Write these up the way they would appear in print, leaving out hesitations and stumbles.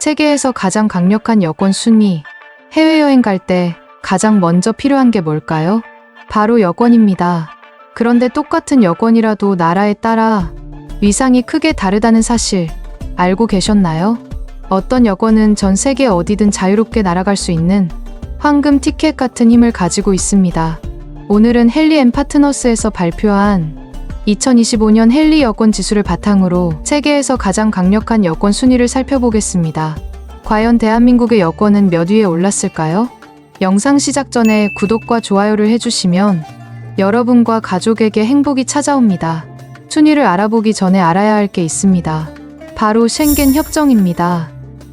세계에서 가장 강력한 여권 순위. 해외여행 갈 때 가장 먼저 필요한 게 뭘까요? 바로 여권입니다. 그런데 똑같은 여권이라도 나라에 따라 위상이 크게 다르다는 사실 알고 계셨나요? 어떤 여권은 전 세계 어디든 자유롭게 날아갈 수 있는 황금 티켓 같은 힘을 가지고 있습니다. 오늘은 헨리 앤 파트너스에서 발표한 2025년 헨리 여권 지수를 바탕으로 세계에서 가장 강력한 여권 순위를 살펴보겠습니다. 과연 대한민국의 여권은 몇 위에 올랐을까요? 영상 시작 전에 구독과 좋아요를 해주시면 여러분과 가족에게 행복이 찾아옵니다. 순위를 알아보기 전에 알아야 할 게 있습니다. 바로 쉥겐 협정입니다.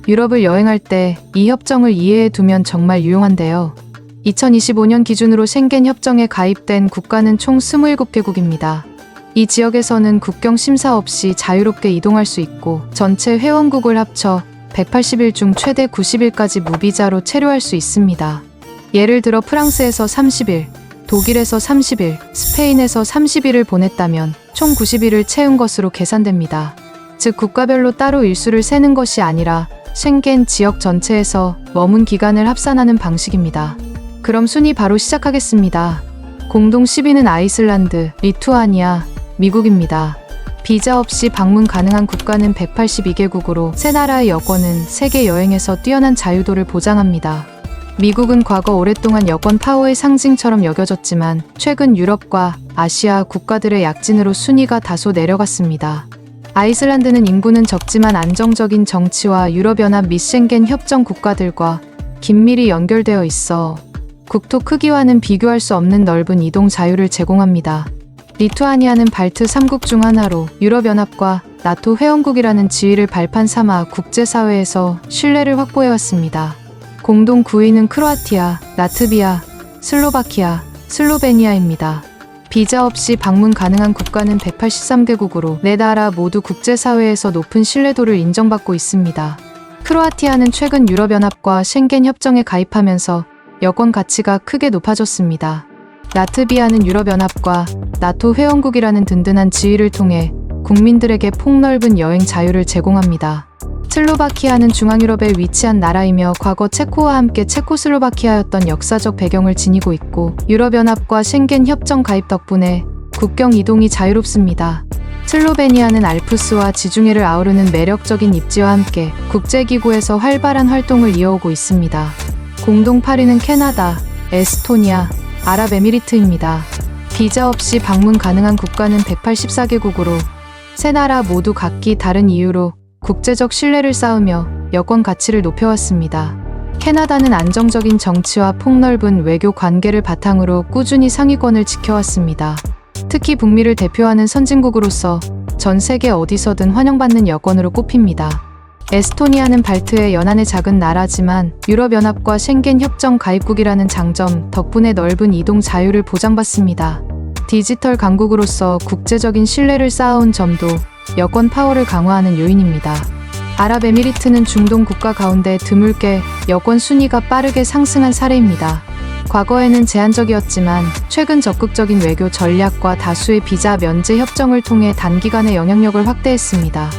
유럽을 여행할 때 이 협정을 이해해 두면 정말 유용한데요. 2025년 기준으로 쉥겐 협정에 가입된 국가는 총 27개국입니다. 이 지역에서는 국경 심사 없이 자유롭게 이동할 수 있고 전체 회원국을 합쳐 180일 중 최대 90일까지 무비자로 체류할 수 있습니다. 예를 들어 프랑스에서 30일, 독일에서 30일, 스페인에서 30일을 보냈다면 총 90일을 채운 것으로 계산됩니다. 즉 국가별로 따로 일수를 세는 것이 아니라 쉥겐 지역 전체에서 머문 기간을 합산하는 방식입니다. 그럼 순위 바로 시작하겠습니다. 공동 10위는 아이슬란드, 리투아니아, 미국입니다. 비자 없이 방문 가능한 국가는 182개국으로 세 나라의 여권은 세계 여행에서 뛰어난 자유도를 보장합니다. 미국은 과거 오랫동안 여권 파워의 상징처럼 여겨졌지만 최근 유럽과 아시아 국가들의 약진으로 순위가 다소 내려갔습니다. 아이슬란드는 인구는 적지만 안정적인 정치와 유럽연합 및 쉥겐 협정 국가들과 긴밀히 연결되어 있어 국토 크기와는 비교할 수 없는 넓은 이동 자유를 제공합니다. 리투아니아는 발트 3국 중 하나로 유럽연합과 나토 회원국이라는 지위를 발판 삼아 국제사회에서 신뢰를 확보해왔습니다. 공동 9위는 크로아티아, 라트비아, 슬로바키아, 슬로베니아입니다. 비자 없이 방문 가능한 국가는 183개국으로 네 나라 모두 국제사회에서 높은 신뢰도를 인정받고 있습니다. 크로아티아는 최근 유럽연합과 쉥겐 협정에 가입하면서 여권 가치가 크게 높아졌습니다. 라트비아는 유럽연합과 나토 회원국이라는 든든한 지위를 통해 국민들에게 폭넓은 여행 자유를 제공합니다. 슬로바키아는 중앙유럽에 위치한 나라이며 과거 체코와 함께 체코슬로바키아였던 역사적 배경을 지니고 있고 유럽연합과 쉥겐 협정 가입 덕분에 국경 이동이 자유롭습니다. 슬로베니아는 알프스와 지중해를 아우르는 매력적인 입지와 함께 국제기구에서 활발한 활동을 이어오고 있습니다. 공동 8위는 캐나다, 에스토니아, 아랍에미리트입니다. 비자 없이 방문 가능한 국가는 184개국으로 세 나라 모두 각기 다른 이유로 국제적 신뢰를 쌓으며 여권 가치를 높여왔습니다. 캐나다는 안정적인 정치와 폭넓은 외교 관계를 바탕으로 꾸준히 상위권을 지켜왔습니다. 특히 북미를 대표하는 선진국으로서 전 세계 어디서든 환영받는 여권으로 꼽힙니다. 에스토니아는 발트의 연안의 작은 나라지만 유럽연합과 쉥겐 협정 가입국이라는 장점 덕분에 넓은 이동 자유를 보장받습니다. 디지털 강국으로서 국제적인 신뢰를 쌓아온 점도 여권 파워를 강화하는 요인입니다. 아랍에미리트는 중동 국가 가운데 드물게 여권 순위가 빠르게 상승한 사례입니다. 과거에는 제한적이었지만 최근 적극적인 외교 전략과 다수의 비자 면제 협정을 통해 단기간에 영향력을 확대했습니다.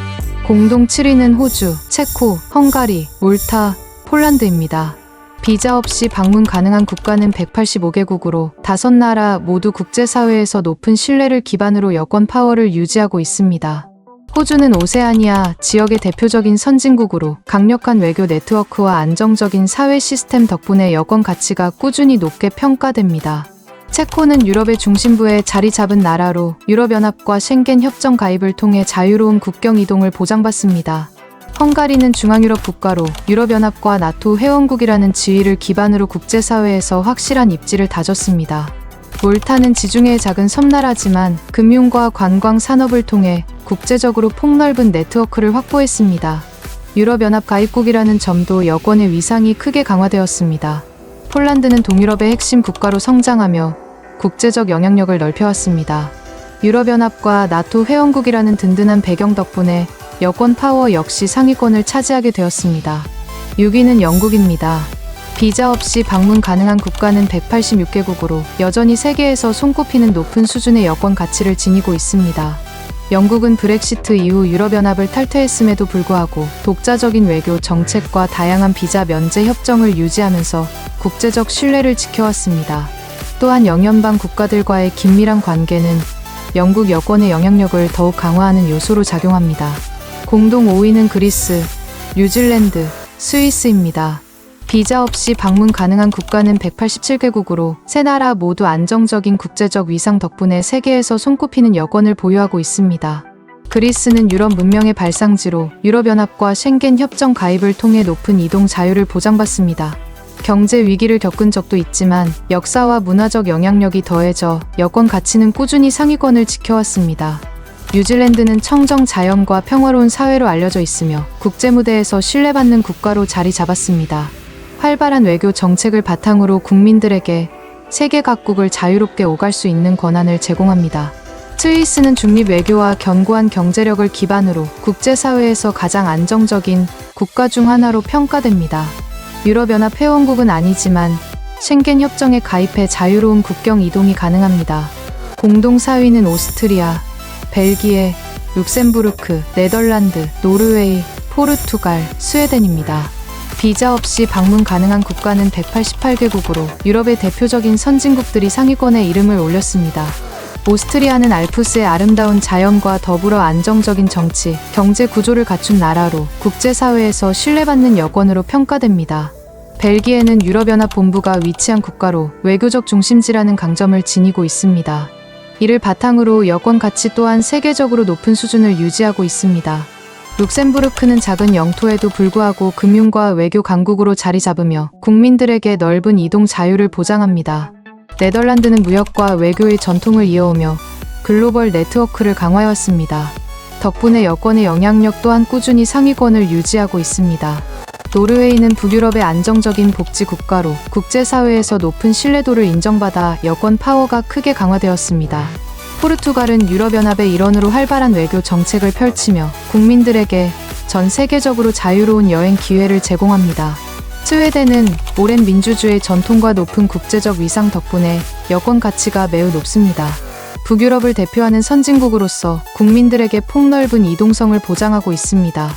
공동 7위는 호주, 체코, 헝가리, 몰타, 폴란드입니다. 비자 없이 방문 가능한 국가는 185개국으로 다섯 나라 모두 국제사회에서 높은 신뢰를 기반으로 여권 파워를 유지하고 있습니다. 호주는 오세아니아 지역의 대표적인 선진국으로 강력한 외교 네트워크와 안정적인 사회 시스템 덕분에 여권 가치가 꾸준히 높게 평가됩니다. 체코는 유럽의 중심부에 자리 잡은 나라로 유럽연합과 쉥겐 협정 가입을 통해 자유로운 국경 이동을 보장받습니다. 헝가리는 중앙유럽 국가로 유럽연합과 나토 회원국이라는 지위를 기반으로 국제사회에서 확실한 입지를 다졌습니다. 몰타는 지중해의 작은 섬나라지만 금융과 관광 산업을 통해 국제적으로 폭넓은 네트워크를 확보했습니다. 유럽연합 가입국이라는 점도 여권의 위상이 크게 강화되었습니다. 폴란드는 동유럽의 핵심 국가로 성장하며 국제적 영향력을 넓혀왔습니다. 유럽연합과 나토 회원국이라는 든든한 배경 덕분에 여권 파워 역시 상위권을 차지하게 되었습니다. 6위는 영국입니다. 비자 없이 방문 가능한 국가는 186개국으로 여전히 세계에서 손꼽히는 높은 수준의 여권 가치를 지니고 있습니다. 영국은 브렉시트 이후 유럽연합을 탈퇴했음에도 불구하고 독자적인 외교 정책과 다양한 비자 면제 협정을 유지하면서 국제적 신뢰를 지켜왔습니다. 또한 영연방 국가들과의 긴밀한 관계는 영국 여권의 영향력을 더욱 강화하는 요소로 작용합니다. 공동 5위는 그리스, 뉴질랜드, 스위스입니다. 비자 없이 방문 가능한 국가는 187개국으로 세 나라 모두 안정적인 국제적 위상 덕분에 세계에서 손꼽히는 여권을 보유하고 있습니다. 그리스는 유럽 문명의 발상지로 유럽연합과 쉥겐 협정 가입을 통해 높은 이동 자유를 보장받습니다. 경제 위기를 겪은 적도 있지만 역사와 문화적 영향력이 더해져 여권 가치는 꾸준히 상위권을 지켜왔습니다. 뉴질랜드는 청정 자연과 평화로운 사회로 알려져 있으며 국제 무대에서 신뢰받는 국가로 자리 잡았습니다. 활발한 외교 정책을 바탕으로 국민들에게 세계 각국을 자유롭게 오갈 수 있는 권한을 제공합니다. 스위스는 중립 외교와 견고한 경제력을 기반으로 국제사회에서 가장 안정적인 국가 중 하나로 평가됩니다. 유럽연합 회원국은 아니지만 쉥겐 협정에 가입해 자유로운 국경 이동이 가능합니다. 공동 4위는 오스트리아, 벨기에, 룩셈부르크, 네덜란드, 노르웨이, 포르투갈, 스웨덴입니다. 비자 없이 방문 가능한 국가는 188개국으로 유럽의 대표적인 선진국들이 상위권에 이름을 올렸습니다. 오스트리아는 알프스의 아름다운 자연과 더불어 안정적인 정치, 경제 구조를 갖춘 나라로 국제사회에서 신뢰받는 여권으로 평가됩니다. 벨기에는 유럽연합 본부가 위치한 국가로 외교적 중심지라는 강점을 지니고 있습니다. 이를 바탕으로 여권 가치 또한 세계적으로 높은 수준을 유지하고 있습니다. 룩셈부르크는 작은 영토에도 불구하고 금융과 외교 강국으로 자리 잡으며 국민들에게 넓은 이동 자유를 보장합니다. 네덜란드는 무역과 외교의 전통을 이어오며 글로벌 네트워크를 강화해왔습니다. 덕분에 여권의 영향력 또한 꾸준히 상위권을 유지하고 있습니다. 노르웨이는 북유럽의 안정적인 복지 국가로 국제사회에서 높은 신뢰도를 인정받아 여권 파워가 크게 강화되었습니다. 포르투갈은 유럽연합의 일원으로 활발한 외교 정책을 펼치며 국민들에게 전 세계적으로 자유로운 여행 기회를 제공합니다. 스웨덴은 오랜 민주주의 전통과 높은 국제적 위상 덕분에 여권 가치가 매우 높습니다. 북유럽을 대표하는 선진국으로서 국민들에게 폭넓은 이동성을 보장하고 있습니다.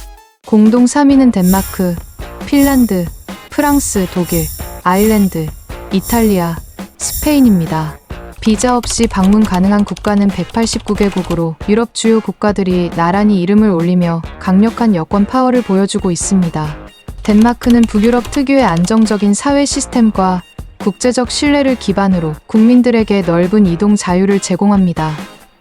공동 3위는 덴마크, 핀란드, 프랑스, 독일, 아일랜드, 이탈리아, 스페인입니다. 비자 없이 방문 가능한 국가는 189개국으로 유럽 주요 국가들이 나란히 이름을 올리며 강력한 여권 파워를 보여주고 있습니다. 덴마크는 북유럽 특유의 안정적인 사회 시스템과 국제적 신뢰를 기반으로 국민들에게 넓은 이동 자유를 제공합니다.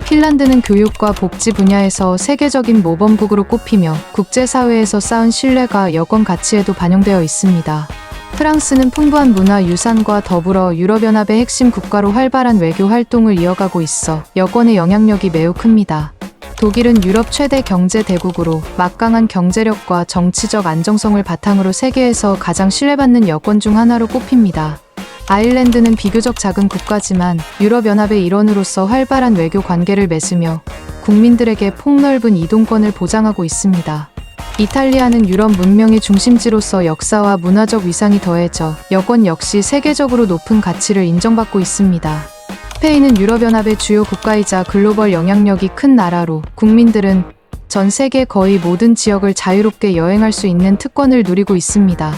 핀란드는 교육과 복지 분야에서 세계적인 모범국으로 꼽히며 국제사회에서 쌓은 신뢰가 여권 가치에도 반영되어 있습니다. 프랑스는 풍부한 문화 유산과 더불어 유럽연합의 핵심 국가로 활발한 외교 활동을 이어가고 있어 여권의 영향력이 매우 큽니다. 독일은 유럽 최대 경제 대국으로 막강한 경제력과 정치적 안정성을 바탕으로 세계에서 가장 신뢰받는 여권 중 하나로 꼽힙니다. 아일랜드는 비교적 작은 국가지만 유럽연합의 일원으로서 활발한 외교 관계를 맺으며 국민들에게 폭넓은 이동권을 보장하고 있습니다. 이탈리아는 유럽 문명의 중심지로서 역사와 문화적 위상이 더해져 여권 역시 세계적으로 높은 가치를 인정받고 있습니다. 스페인은 유럽연합의 주요 국가이자 글로벌 영향력이 큰 나라로 국민들은 전 세계 거의 모든 지역을 자유롭게 여행할 수 있는 특권을 누리고 있습니다.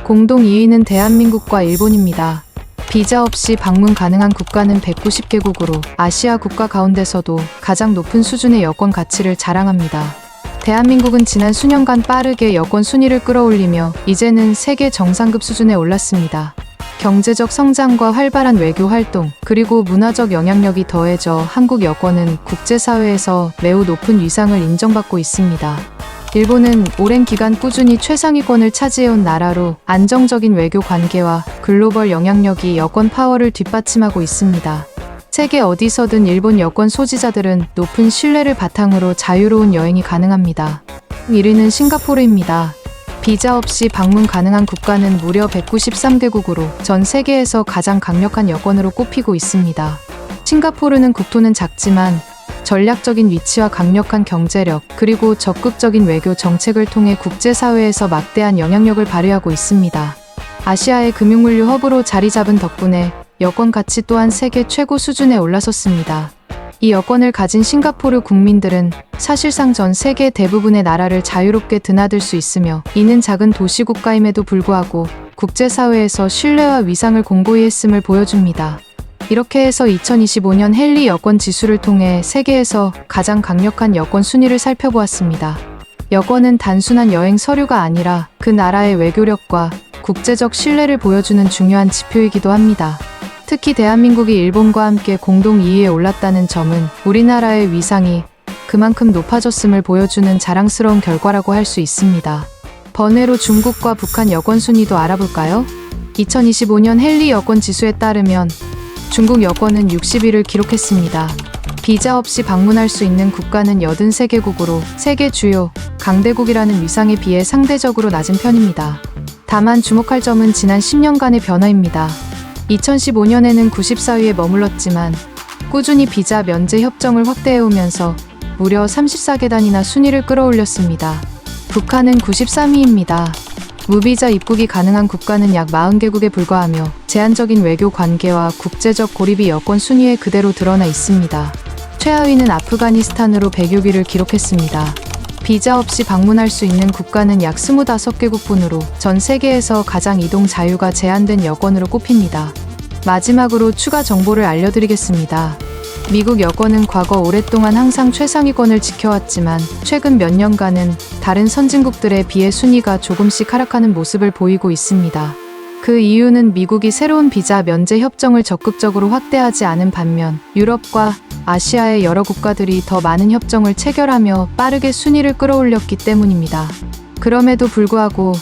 공동 2위는 대한민국과 일본입니다. 비자 없이 방문 가능한 국가는 190개국으로 아시아 국가 가운데서도 가장 높은 수준의 여권 가치를 자랑합니다. 대한민국은 지난 수년간 빠르게 여권 순위를 끌어올리며 이제는 세계 정상급 수준에 올랐습니다. 경제적 성장과 활발한 외교 활동, 그리고 문화적 영향력이 더해져 한국 여권은 국제사회에서 매우 높은 위상을 인정받고 있습니다. 일본은 오랜 기간 꾸준히 최상위권을 차지해온 나라로 안정적인 외교 관계와 글로벌 영향력이 여권 파워를 뒷받침하고 있습니다. 세계 어디서든 일본 여권 소지자들은 높은 신뢰를 바탕으로 자유로운 여행이 가능합니다. 1위는 싱가포르입니다. 비자 없이 방문 가능한 국가는 무려 193개국으로 전 세계에서 가장 강력한 여권으로 꼽히고 있습니다. 싱가포르는 국토는 작지만 전략적인 위치와 강력한 경제력, 그리고 적극적인 외교 정책을 통해 국제사회에서 막대한 영향력을 발휘하고 있습니다. 아시아의 금융물류 허브로 자리 잡은 덕분에 여권 가치 또한 세계 최고 수준에 올라섰습니다. 이 여권을 가진 싱가포르 국민들은 사실상 전 세계 대부분의 나라를 자유롭게 드나들 수 있으며, 이는 작은 도시 국가임에도 불구하고 국제사회에서 신뢰와 위상을 공고히 했음을 보여줍니다. 이렇게 해서 2025년 헨리 여권 지수를 통해 세계에서 가장 강력한 여권 순위를 살펴보았습니다. 여권은 단순한 여행 서류가 아니라 그 나라의 외교력과 국제적 신뢰를 보여주는 중요한 지표이기도 합니다. 특히 대한민국이 일본과 함께 공동 2위에 올랐다는 점은 우리나라의 위상이 그만큼 높아졌음을 보여주는 자랑스러운 결과라고 할 수 있습니다. 번외로 중국과 북한 여권 순위도 알아볼까요? 2025년 헨리 여권 지수에 따르면 중국 여권은 60위를 기록했습니다. 비자 없이 방문할 수 있는 국가는 83개국으로 세계 주요 강대국이라는 위상에 비해 상대적으로 낮은 편입니다. 다만 주목할 점은 지난 10년간의 변화입니다. 2015년에는 94위에 머물렀지만 꾸준히 비자 면제 협정을 확대해오면서 무려 34계단이나 순위를 끌어올렸습니다. 북한은 93위입니다. 무비자 입국이 가능한 국가는 약 40개국에 불과하며 제한적인 외교 관계와 국제적 고립이 여권 순위에 그대로 드러나 있습니다. 최하위는 아프가니스탄으로 106위를 기록했습니다. 비자 없이 방문할 수 있는 국가는 약 25개국뿐으로 전 세계에서 가장 이동 자유가 제한된 여권으로 꼽힙니다. 마지막으로 추가 정보를 알려드리겠습니다. 미국 여권은 과거 오랫동안 항상 최상위권을 지켜왔지만 최근 몇 년간은 다른 선진국들에 비해 순위가 조금씩 하락하는 모습을 보이고 있습니다. 그 이유는 미국이 새로운 비자 면제 협정을 적극적으로 확대하지 않은 반면 유럽과 아시아의 여러 국가들이 더 많은 협정을 체결하며 빠르게 순위를 끌어올렸기 때문입니다. 그럼에도 불구하고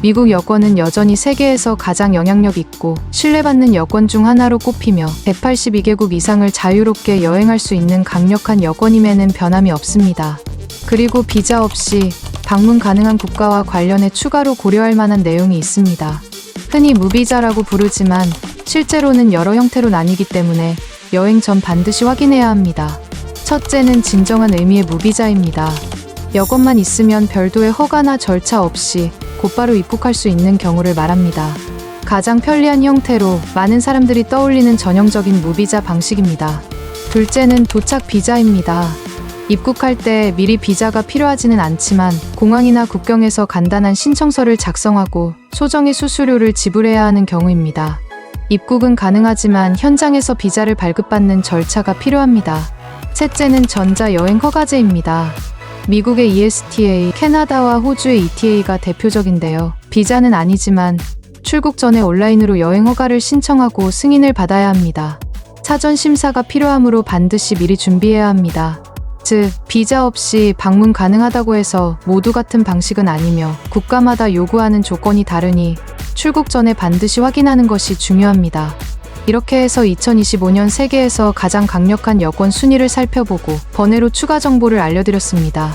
미국 여권은 여전히 세계에서 가장 영향력 있고 신뢰받는 여권 중 하나로 꼽히며 182개국 이상을 자유롭게 여행할 수 있는 강력한 여권임에는 변함이 없습니다. 그리고 비자 없이 방문 가능한 국가와 관련해 추가로 고려할 만한 내용이 있습니다. 흔히 무비자라고 부르지만 실제로는 여러 형태로 나뉘기 때문에 여행 전 반드시 확인해야 합니다. 첫째는 진정한 의미의 무비자입니다. 여권만 있으면 별도의 허가나 절차 없이 곧바로 입국할 수 있는 경우를 말합니다. 가장 편리한 형태로 많은 사람들이 떠올리는 전형적인 무비자 방식입니다. 둘째는 도착 비자입니다. 입국할 때 미리 비자가 필요하지는 않지만 공항이나 국경에서 간단한 신청서를 작성하고 소정의 수수료를 지불해야 하는 경우입니다. 입국은 가능하지만 현장에서 비자를 발급받는 절차가 필요합니다. 셋째는 전자여행 허가제입니다. 미국의 ESTA, 캐나다와 호주의 ETA가 대표적인데요. 비자는 아니지만 출국 전에 온라인으로 여행 허가를 신청하고 승인을 받아야 합니다. 사전 심사가 필요하므로 반드시 미리 준비해야 합니다. 즉, 비자 없이 방문 가능하다고 해서 모두 같은 방식은 아니며 국가마다 요구하는 조건이 다르니 출국 전에 반드시 확인하는 것이 중요합니다. 이렇게 해서 2025년 세계에서 가장 강력한 여권 순위를 살펴보고 번외로 추가 정보를 알려드렸습니다.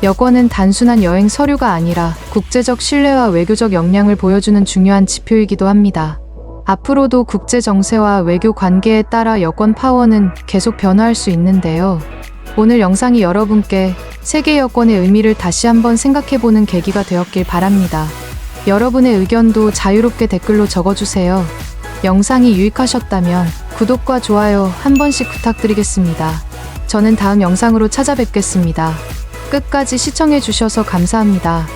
여권은 단순한 여행 서류가 아니라 국제적 신뢰와 외교적 역량을 보여주는 중요한 지표이기도 합니다. 앞으로도 국제 정세와 외교 관계에 따라 여권 파워는 계속 변화할 수 있는데요. 오늘 영상이 여러분께 세계 여권의 의미를 다시 한번 생각해보는 계기가 되었길 바랍니다. 여러분의 의견도 자유롭게 댓글로 적어주세요. 영상이 유익하셨다면 구독과 좋아요 한 번씩 부탁드리겠습니다. 저는 다음 영상으로 찾아뵙겠습니다. 끝까지 시청해주셔서 감사합니다.